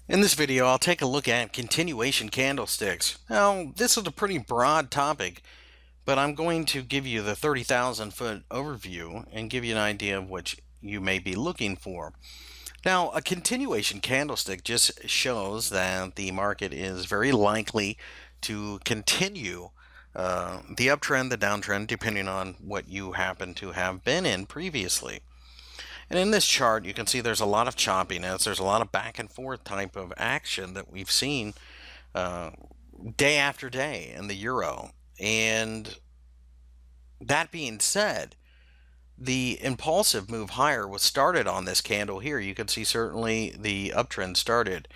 In this video, I'll take a look at continuation candlesticks. Now, this is a pretty broad topic, but I'm going to give you the 30,000 foot overview and give you an idea of what you may be looking for. Now, a continuation candlestick just shows that the market is very likely to continue the uptrend, the downtrend, depending on what you happen to have been in previously. And in this chart, you can see there's a lot of choppiness. There's a lot of back and forth type of action that we've seen day after day in the euro. And that being said, the impulsive move higher was started on this candle here. You can see certainly the uptrend started.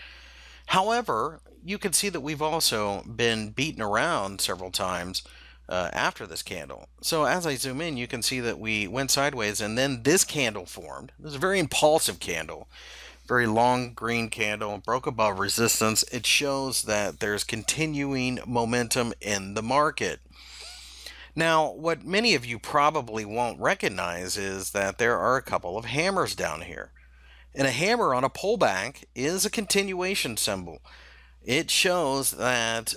However, you can see that we've also been beaten around several times after this candle. So as I zoom in, you can see that we went sideways and then this candle formed. This is a very impulsive candle, very long green candle, broke above resistance. It shows that there's continuing momentum in the market. Now, what many of you probably won't recognize is that there are a couple of hammers down here. And a hammer on a pullback is a continuation symbol. It shows that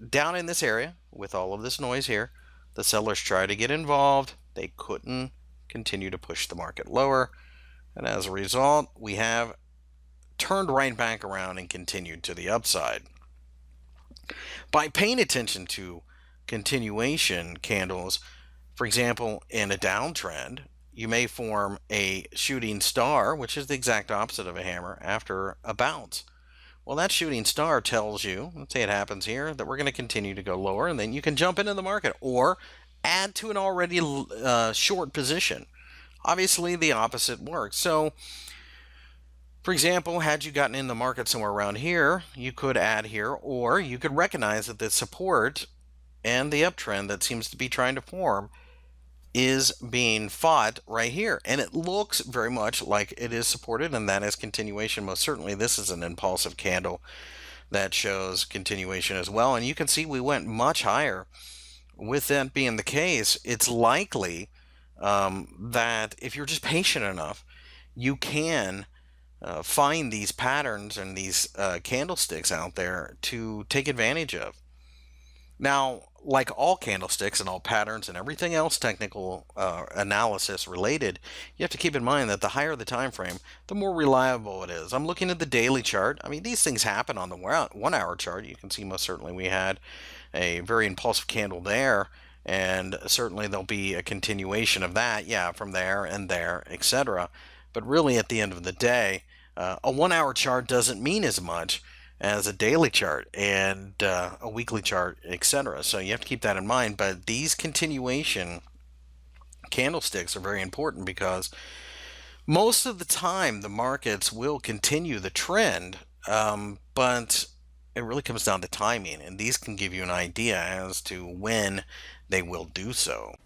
down in this area, with all of this noise here, the sellers tried to get involved. They couldn't continue to push the market lower. And as a result, we have turned right back around and continued to the upside. By paying attention to continuation candles, for example, in a downtrend, you may form a shooting star, which is the exact opposite of a hammer, after a bounce. Well, that shooting star tells you, let's say it happens here, that we're going to continue to go lower, and then you can jump into the market or add to an already short position. Obviously, the opposite works. So, for example, had you gotten in the market somewhere around here, you could add here, or you could recognize that the support and the uptrend that seems to be trying to form is being fought right here, and it looks very much like it is supported, and that is continuation. Most certainly this is an impulsive candle that shows continuation as well, and you can see we went much higher. With that being the case, it's likely that if you're just patient enough, you can find these patterns and these candlesticks out there to take advantage of. Now, like all candlesticks and all patterns and everything else technical analysis related, you have to keep in mind that the higher the time frame, the more reliable it is. I'm looking at the daily chart. I mean, these things happen on the 1 hour chart. You can see most certainly we had a very impulsive candle there, and certainly there'll be a continuation of that, yeah, from there and there, etc. But really, at the end of the day, a 1 hour chart doesn't mean as much as a daily chart and a weekly chart, etc. So you have to keep that in mind. But these continuation candlesticks are very important because most of the time the markets will continue the trend, but it really comes down to timing, and these can give you an idea as to when they will do so.